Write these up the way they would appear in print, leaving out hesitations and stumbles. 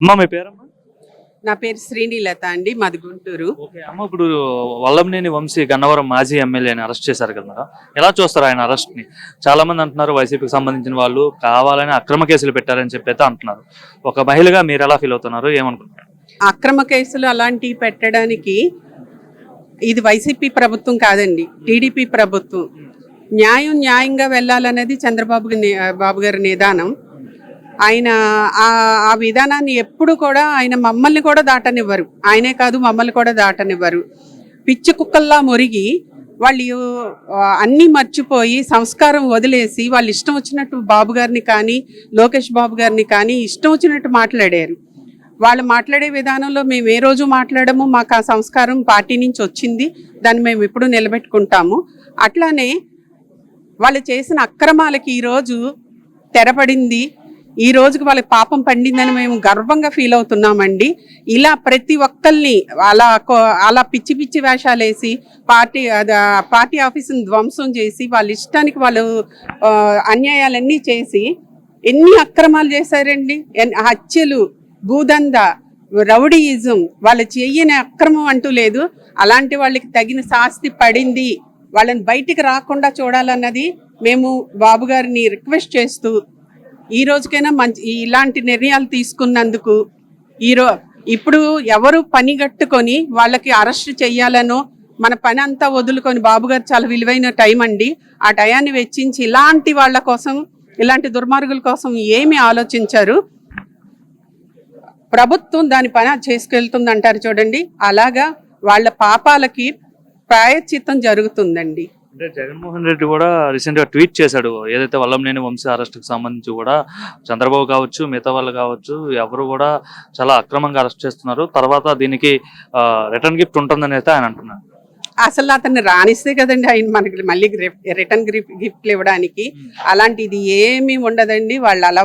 అమ్మ మీ పేరమ్మా? నా పేరు శ్రీనిలత అండి, మాది గుంటూరు. ఓకే అమ్మ, ఇప్పుడు వల్లంనేని వంశీ గన్నవరం మాజీ ఎమ్మెల్యేని అరెస్ట్ చేశారు కదా మేడం, ఎలా చూస్తారు ఆయన అరెస్ట్ ని? చాలా మంది అంటున్నారు వైసీపీకి సంబంధించిన వాళ్ళు కావాలని అక్రమ కేసులు పెట్టారని చెప్పి అయితే అంటున్నారు. ఒక మహిళగా మీరు ఎలా ఫీల్ అవుతున్నారు, ఏమనుకుంటున్నారు? అక్రమ కేసులు అలాంటివి పెట్టడానికి ఇది వైసీపీ ప్రభుత్వం కాదండి, టీడీపీ ప్రభుత్వం. న్యాయంగా వెళ్ళాలనేది బాబు గారి నిదానం. ఆయన ఆ విధానాన్ని ఎప్పుడు కూడా ఆయన మమ్మల్ని కూడా దాటనివ్వరు. ఆయనే కాదు, మమ్మల్ని కూడా దాటనివ్వరు. పిచ్చి కుక్కల్లా మురిగి వాళ్ళు అన్నీ మర్చిపోయి సంస్కారం వదిలేసి వాళ్ళు ఇష్టం వచ్చినట్టు బాబు గారిని కానీ లోకేష్ బాబు గారిని కానీ ఇష్టం వచ్చినట్టు మాట్లాడారు. వాళ్ళు మాట్లాడే విధానంలో మేము ఏ రోజు మాట్లాడము. మాకు ఆ సంస్కారం పార్టీ నుంచి వచ్చింది, దాన్ని మేము ఎప్పుడు నిలబెట్టుకుంటాము. అట్లానే వాళ్ళు చేసిన అక్రమాలకి ఈరోజు తెరపడింది. ఈ రోజుకి వాళ్ళకి పాపం పండిందని మేము గర్వంగా ఫీల్ అవుతున్నామండి. ఇలా ప్రతి ఒక్కరిని అలా పిచ్చి పిచ్చి వేషాలు వేసి పార్టీ ఆఫీసుని ధ్వంసం చేసి వాళ్ళ ఇష్టానికి వాళ్ళు అన్యాయాలన్నీ చేసి ఎన్ని అక్రమాలు చేశారండి. హత్యలు, భూదంద, రౌడీయిజం, వాళ్ళు చెయ్యని అక్రమం అంటూ లేదు. అలాంటి వాళ్ళకి తగిన శాస్తి పడింది. వాళ్ళని బయటికి రాకుండా చూడాలన్నది మేము బాబు గారిని రిక్వెస్ట్ చేస్తూ ఈ రోజుకైనా ఇలాంటి నిర్ణయాలు తీసుకున్నందుకు ఇప్పుడు ఎవరు పని గట్టుకొని వాళ్ళకి అరెస్ట్ చెయ్యాలనో మన పని అంతా వదులుకొని, బాబు గారు చాలా విలువైన టైం అండి, ఆ టయాన్ని వెచ్చించి ఇలాంటి వాళ్ళ కోసం, ఇలాంటి దుర్మార్గుల కోసం ఏమి ఆలోచించారు. ప్రభుత్వం దాని పని చేసుకెళ్తుంది అంటారు చూడండి, అలాగా వాళ్ళ పాపాలకి ప్రాయశ్చిత్తం జరుగుతుందండి. అంటే జగన్మోహన్ రెడ్డి కూడా రీసెంట్ గా ట్వీట్ చేశాడు, ఏదైతే వల్లంనేని వంశీ అరెస్ట్ కి సంబంధించి కూడా చంద్రబాబు కావచ్చు, మిగతా వాళ్ళు కావచ్చు, ఎవరు కూడా చాలా అక్రమంగా అరెస్ట్ చేస్తున్నారు, తర్వాత దీనికి రిటర్న్ గిఫ్ట్ ఉంటుందని అయితే ఆయన అంటున్నారు. అసలు అతన్ని రానిస్తే కదండి ఆయన మనకి మళ్ళీ రిటర్న్ గిఫ్ట్లు ఇవ్వడానికి. అలాంటిది ఏమీ ఉండదండి. వాళ్ళు అలా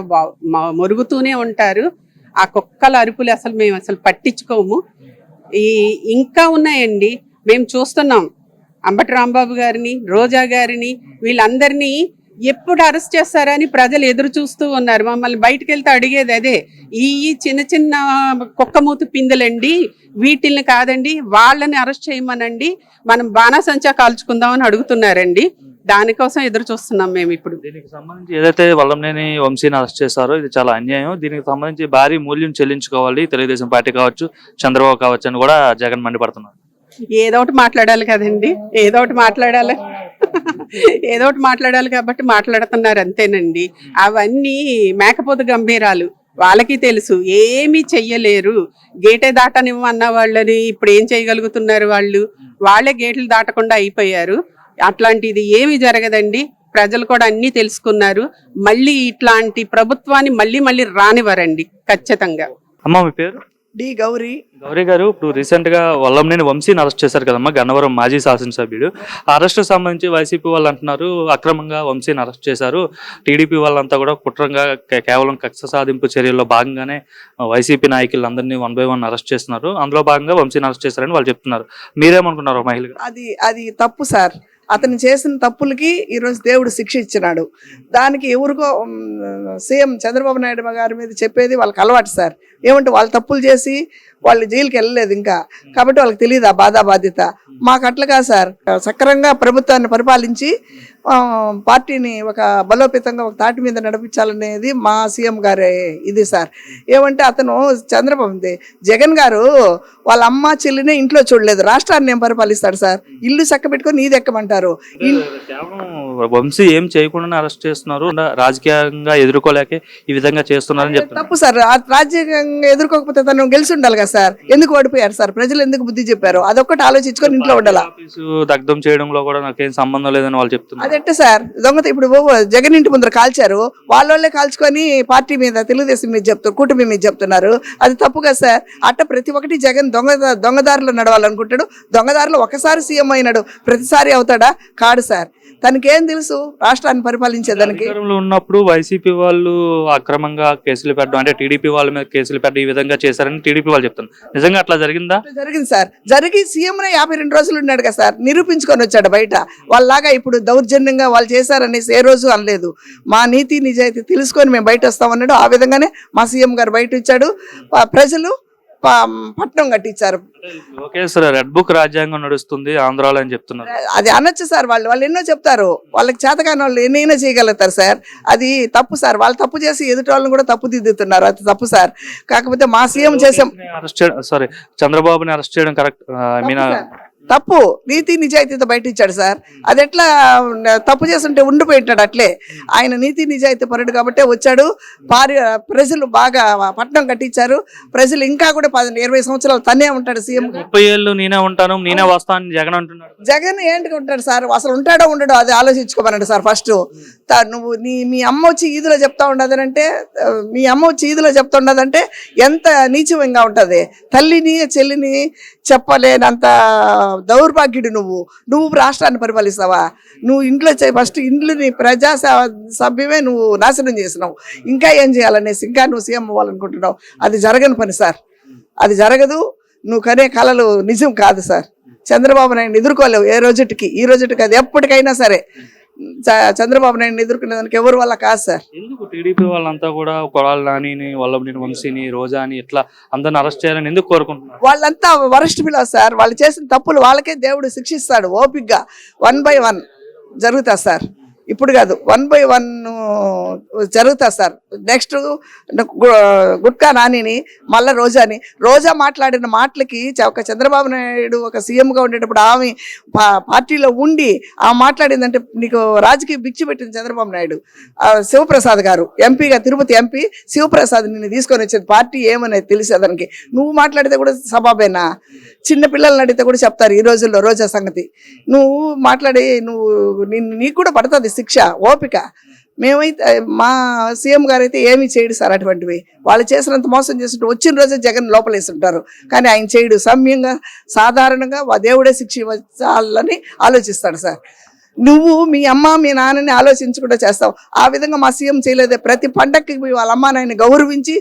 మొరుగుతూనే ఉంటారు. ఆ కుక్కల అరుపులు మేము అసలు పట్టించుకోము. ఇంకా ఉన్నాయండి, మేము చూస్తున్నాం. అంబటి రాంబాబు గారిని, రోజా గారిని, వీళ్ళందరినీ ఎప్పుడు అరెస్ట్ చేస్తారని ప్రజలు ఎదురు చూస్తూ ఉన్నారు. మమ్మల్ని బయటకు వెళ్తే అడిగేది అదే, ఈ చిన్న చిన్న కుక్కమూతి పిందెలండి, వీటిల్ని కాదండి వాళ్ళని అరెస్ట్ చేయమనండి, మనం బాణాసంచా కాల్చుకుందామని అడుగుతున్నారండి. దానికోసం ఎదురు చూస్తున్నాం మేము ఇప్పుడు. దీనికి సంబంధించి ఏదైతే వల్లంనేని వంశీని అరెస్ట్ చేశారో ఇది చాలా అన్యాయం, దీనికి సంబంధించి భారీ మూల్యం చెల్లించుకోవాలి తెలుగుదేశం పార్టీ కావచ్చు, చంద్రబాబు కావచ్చు అని కూడా జగన్ మండిపడుతున్నారు. ఏదో ఒకటి మాట్లాడాలి కదండి, ఏదో ఒకటి మాట్లాడాలి కాబట్టి మాట్లాడుతున్నారు అంతేనండి. అవన్నీ మేకపోతు గంభీరాలు, వాళ్ళకి తెలుసు ఏమీ చెయ్యలేరు. గేటే దాటనివ్వన్న వాళ్ళని ఇప్పుడు ఏం చేయగలుగుతున్నారు? వాళ్ళే గేట్లు దాటకుండా అయిపోయారు. అట్లాంటిది ఏమీ జరగదండి. ప్రజలు కూడా అన్నీ తెలుసుకున్నారు. మళ్ళీ ఇట్లాంటి ప్రభుత్వాన్ని మళ్ళీ రానివ్వరండి ఖచ్చితంగా. అమ్మ మీ పేరు? గౌరీ గారు, ఇప్పుడు రీసెంట్ గా వల్లంనేని వంశీని అరెస్ట్ చేశారు కదమ్మా, గన్నవరం మాజీ శాసనసభ్యుడు. ఆ అరెస్ట్ సంబంధించి వైసీపీ వాళ్ళు అంటున్నారు అక్రమంగా వంశీని అరెస్ట్ చేశారు, టీడీపీ వాళ్ళంతా కూడా కుట్రంగా కేవలం కక్ష సాధింపు చర్యల్లో భాగంగానే వైసీపీ నాయకులందరినీ 1 by 1 అరెస్ట్ చేస్తున్నారు, అందులో భాగంగా వంశీని అరెస్ట్ చేశారని వాళ్ళు చెప్తున్నారు. మీరేమనుకున్నారు మహిళగా? అది తప్పు సార్. అతను చేసిన తప్పులకి ఈరోజు దేవుడు శిక్ష ఇచ్చినాడు. దానికి ఎవరికో సీఎం చంద్రబాబు నాయుడు గారి మీద చెప్పేది వాళ్ళకి అలవాటు సార్. ఏమంటే వాళ్ళు తప్పులు చేసి వాళ్ళు జైలుకి వెళ్ళలేదు ఇంకా, కాబట్టి వాళ్ళకి తెలియదు ఆ బాధ్యత. మాకు అట్లా కాదు సార్, సక్రమంగా ప్రభుత్వాన్ని పరిపాలించి పార్టీని ఒక బలోపేతంగా ఒక తాటి మీద నడిపించాలనేది మా సీఎం గారే ఇది సార్. ఏమంటే అతను జగన్ గారు వాళ్ళ అమ్మ చెల్లినే ఇంట్లో చూడలేదు, రాష్ట్రాన్ని ఏం పరిపాలిస్తాడు సార్? ఇల్లు చక్క పెట్టుకొని నీది ఎక్కమంటారు. వంశీ ఏం చేయకుండా అరెస్ట్ చేస్తున్నారు, రాజకీయంగా ఎదుర్కోలేక ఈ విధంగా చేస్తున్నారని చెప్తారు. తప్పు సార్. రాజకీయంగా ఎదుర్కోకపోతే తను గెలిచి ఉండాలి కదా సార్. ఎందుకు ఓడిపోయారు సార్? ప్రజలు ఎందుకు బుద్ధి చెప్పారు? అదొక్కటి ఆలోచించుకొని ఇంట్లో ఉండాలి. దగ్ధం చేయడంలో కూడా నాకేం సంబంధం లేదని వాళ్ళు చెప్తున్నారు. అదంటే సార్ దొంగత ఇప్పుడు జగన్ ఇంటి ముందర కాల్చారు, వాళ్ళే కాల్చుకొని పార్టీ మీద, తెలుగుదేశం మీద చెప్తారు, కూటమి మీద చెప్తున్నారు. అది తప్పు కదా సార్. అట్ట ప్రతి ఒక్కటి జగన్ దొంగదారిలో నడవాలనుకుంటాడు. దొంగదారిలో ఒకసారి సీఎం అయినాడు, ప్రతిసారి అవుతాడా? కాడు సార్. తనకేం తెలుసు రాష్ట్రాన్ని పరిపాలించేదానికి? అధికారంలో ఉన్నప్పుడు వైసీపీ వాళ్ళు అక్రమంగా కేసులు పెట్టడం, అంటే టీడీపీ వాళ్ళ మీద కేసులు పెట్టడం ఈ విధంగా చేశారని టీడీపీ వాళ్ళు చెప్తున్నారు. నిజంగా అట్లా జరిగిందా? జరిగింది సార్. జరిగి సీఎంనే 52 రోజులు ఉన్నాడు కదా సార్, నిరూపించుకొని వచ్చాడు బయట. వాళ్ళలాగా ఇప్పుడు దౌర్జన్యంగా వాళ్ళు చేశారనేసి ఏ రోజు అనలేదు. మా నీతి నిజాయితీ తెలుసుకొని మేము బయట వస్తామన్నాడు. ఆ విధంగానే మా సీఎం గారు బయట ఇచ్చాడు. ప్రజలు పట్నం కట్టించారు. లోకేశ్వర రెడ్ బుక్ రాజ్యాంగం నడుస్తుంది ఆంధ్రాలో అని చెప్తున్నారు. అది అనొచ్చు సార్. వాళ్ళు ఎన్నో చెప్తారు. వాళ్ళకి చేతకాని వాళ్ళు ఎన్నైనా చేయగలుగుతారు సార్. అది తప్పు సార్. వాళ్ళు తప్పు చేసి ఎదుటి వాళ్ళని కూడా తప్పు దిద్దుతున్నారు. అది తప్పు సార్. కాకపోతే మా సీఎం చేసాం. చంద్రబాబుని అరెస్ట్ చేయడం కరెక్ట్ తప్పు. నీతి నిజాయితీతో బయట ఇచ్చాడు సార్. అది ఎట్లా తప్పు చేస్తుంటే ఉండిపోయింటాడు అట్లే. ఆయన నీతి నిజాయితీ పరుడు కాబట్టే వచ్చాడు. ప్రజలు బాగా పట్నం కట్టించారు. ప్రజలు ఇంకా కూడా 20 సంవత్సరాలు తనే ఉంటాడు సీఎం. 30 ఏళ్ళు నేనే ఉంటాను నేనే వస్తాను జగన్ అంటున్నాడు. జగన్ ఏంటిగా ఉంటాడు సార్? అసలు ఉంటాడో ఉండడో అది ఆలోచించుకోమన్నాడు సార్. ఫస్ట్ నువ్వు మీ అమ్మ వచ్చి ఈదులో చెప్తా ఉండదంటే, మీ అమ్మ వచ్చి ఈదులో చెప్తా ఉండదంటే ఎంత నీచంగా ఉంటది. తల్లిని చెల్లిని చెప్పలేనంత దౌర్భాగ్యుడు నువ్వు రాష్ట్రాన్ని పరిపాలిస్తావా? నువ్వు ఇంట్లో ఫస్ట్ ఇంట్లోని సభ్యమే నువ్వు నాశనం చేసినావు. ఇంకా ఏం చేయాలనేసి ఇంకా నువ్వు సీఎం అవ్వాలనుకుంటున్నావు. అది జరగని పని సార్. అది జరగదు. నువ్వు కనే కళలు నిజం కాదు సార్. చంద్రబాబు నాయుడు ఎదుర్కోలేవు ఈ రోజుటికి అది ఎప్పటికైనా సరే. చంద్రబాబు నాయుడు ఎదుర్కొనే దానికి ఎవరి వల్ల కాదు సార్. ఎందుకు టీడీపీ వాళ్ళంతా కూడా కొడాలి నానిని, వల్లభనేని వంశీని, రోజాని ఇట్లా అందరిని అరెస్ట్ చేయాలని ఎందుకు కోరుకుంటున్నారు? వాళ్ళంతా వరస్ట్ పిల్లలు సార్. వాళ్ళు చేసిన తప్పులు వాళ్ళకే దేవుడు శిక్షిస్తాడు. ఓపిక్గా 1 by 1 జరుగుతా సార్. ఇప్పుడు కాదు, 1 by 1 జరుగుతా సార్. నెక్స్ట్ గుట్కా నానిని, మళ్ళీ రోజా మాట్లాడిన మాటలకి ఒక చంద్రబాబు నాయుడు ఒక సీఎంగా ఉండేటప్పుడు ఆమె పార్టీలో ఉండి ఆమె మాట్లాడిందంటే నీకు రాజకీయ బిచ్చి పెట్టింది చంద్రబాబు నాయుడు. శివప్రసాద్ గారు ఎంపీగా, తిరుపతి ఎంపీ శివప్రసాద్ నిన్ను తీసుకొని వచ్చేది పార్టీ ఏమనేది తెలిసేదానికి. నువ్వు మాట్లాడితే కూడా సబాబేనా? చిన్న పిల్లల్ని అడిగితే కూడా చెప్తారు ఈ రోజుల్లో రోజా సంగతి. నువ్వు మాట్లాడి నీకు కూడా పడుతుంది శిక్ష. ఓపిక. మేమైతే మా సీఎం గారు అయితే ఏమీ చేయడు సార్ అటువంటివి. వాళ్ళు చేసినంత మోసం చేస్తుంటే వచ్చిన రోజే జగన్ లోపలేస్తుంటారు. కానీ ఆయన చేయడు. సౌమ్యంగా సాధారణంగా దేవుడే శిక్ష ఇవ్వాలని ఆలోచిస్తాడు సార్. నువ్వు మీ అమ్మ మీ నాన్నని ఆలోచించకుండా చేస్తావు. ఆ విధంగా మా సీఎం చేయలేదే. ప్రతి పండక్కి పోయి వాళ్ళ అమ్మ నాయన్ని గౌరవించి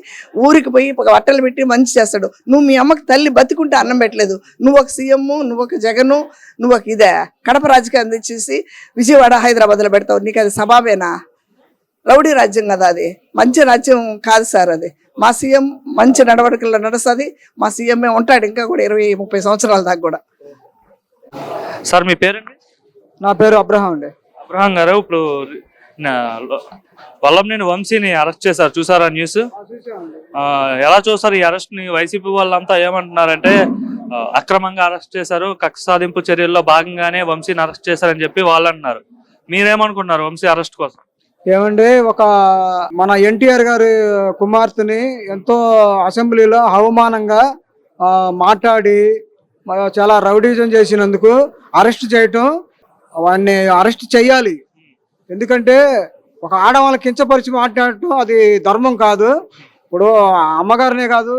ఊరికి పోయి బట్టలు పెట్టి మంచి చేస్తాడు. నువ్వు మీ అమ్మకి తల్లి బతికుంటే అన్నం పెట్టలేదు. నువ్వు ఒక సీఎం, నువ్వు ఒక జగను, నువ్వు ఒక ఇదే కడప రాజకీయం తెచ్చేసి విజయవాడ హైదరాబాద్లో పెడతావు. నీకు అది సబాబేనా? రౌడీ రాజ్యం కదా అది. మంచి రాజ్యం కాదు సార్ అది. మా సీఎం మంచి నడవడికల్లో నడుస్తుంది. మా సీఎంఏ ఉంటాడు ఇంకా కూడా 20-30 సంవత్సరాల దాకా కూడా. సార్ మీ పేరండి? నా పేరు అబ్రహాం అండి. అబ్రహాం గారు, ఇప్పుడు వల్లభనేని వంశీని అరెస్ట్ చేశారు, చూసారా న్యూస్? ఎలా చూసారు ఈ అరెస్ట్ ని? వైసీపీ వాళ్ళంతా ఏమంటున్నారంటే అక్రమంగా అరెస్ట్ చేశారు, కక్ష సాధింపు చర్యల్లో భాగంగానే వంశీని అరెస్ట్ చేశారని చెప్పి వాళ్ళు అంటున్నారు. మీరేమనుకుంటున్నారు వంశీ అరెస్ట్ కోసం? ఏమండి, మన ఎన్టీఆర్ గారి కుమార్తెని ఎంతో అసెంబ్లీలో అవమానంగా మాట్లాడి చాలా రౌడీజం చేసినందుకు అరెస్ట్ చేయటం, వాడిని అరెస్ట్ చేయాలి. ఎందుకంటే ఒక ఆడవాళ్ళ కించపరిచి మాట్లాడటం అది ధర్మం కాదు. ఇప్పుడు అమ్మగారినే కాదు,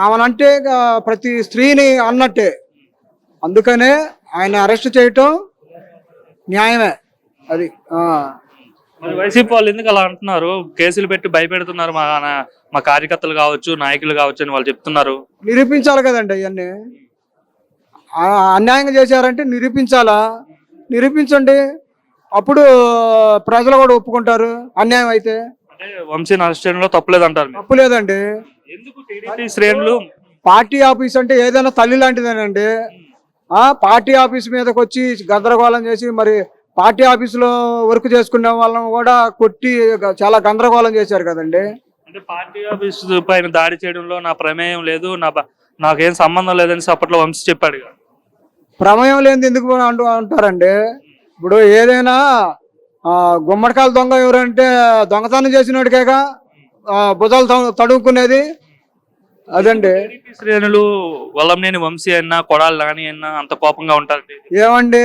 ఆమెనంటే ప్రతి స్త్రీని అన్నట్టే. అందుకనే ఆయన అరెస్ట్ చేయటం న్యాయమే. అది వైసీపీ వాళ్ళు ఎందుకు అలా అంటున్నారు? కేసులు పెట్టి భయపెడుతున్నారు మా కార్యకర్తలు కావచ్చు, నాయకులు కావచ్చు అని వాళ్ళు చెప్తున్నారు. నిరూపించాలి కదండి. అవన్నీ అన్యాయంగా చేశారంటే నిరూపించాలా? నిరూపించండి, అప్పుడు ప్రజలు కూడా ఒప్పుకుంటారు. అన్యాయం అయితే వంశీని అరెస్ట్ చేయడంలో తప్పులేదంటారు? తప్పు లేదండి. ఎందుకు టీడీపీ శ్రేణులు? పార్టీ ఆఫీస్ అంటే ఏదైనా తల్లి లాంటిదేనండి. పార్టీ ఆఫీస్ మీదకి వచ్చి గందరగోళం చేసి, మరి పార్టీ ఆఫీసులో వర్క్ చేసుకునే వాళ్ళని కూడా కొట్టి చాలా గందరగోళం చేశారు కదండి. అంటే పార్టీ ఆఫీస్ పైన దాడి చేయడంలో నా ప్రమేయం లేదు, నాకేం సంబంధం లేదని అప్పట్లో వంశీ చెప్పాడు. ప్రమేయం లేనిది ఎందుకు అంటారండి? ఇప్పుడు ఏదైనా గుమ్మడికాయల దొంగ ఎవరంటే దొంగతనం చేసినోడికేగా భుజాలు తడుముకునేది. అదండి. శ్రేణులు వల్లభనేని వంశీ అయినా కొడాలి నాని అయినా అంత కోపంగా ఉంటారు ఏమండి?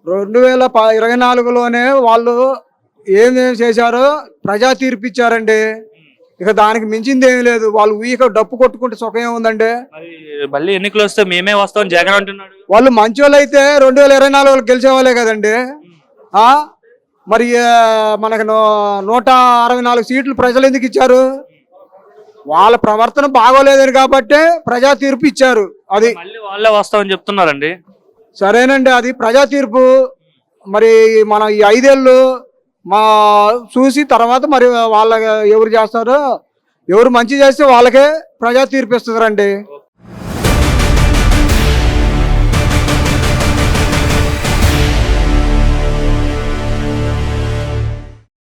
2024లోనే వాళ్ళు ఏమేమి చేశారో ప్రజా తీర్పు ఇచ్చారండి. ఇక దానికి మించింది ఏమీ లేదు. వాళ్ళు ఊయక డప్పు కొట్టుకుంటే సుఖం ఏముందండి. మరి మళ్ళీ ఎన్నికలు వస్తే మేమే వస్తామని జగన్ అంటున్నాడు. వాళ్ళు మంచి వాళ్ళు అయితే 2024 గెలిచేవాళ్ళే కదండి. మరి మనకు 164 సీట్లు ప్రజలు ఎందుకు ఇచ్చారు? వాళ్ళ ప్రవర్తన బాగోలేదని కాబట్టి ప్రజా తీర్పు ఇచ్చారు. అది మళ్ళీ వాళ్ళే వస్తామని చెప్తున్నారండి. సరేనండి, అది ప్రజా తీర్పు. మరి మనం ఈ 5 ఏళ్ళు చూసి తర్వాత మరి వాళ్ళ ఎవరు చేస్తారో, ఎవరు మంచి చేస్తే వాళ్ళకే ప్రజా తీర్పు ఇస్తుందండి.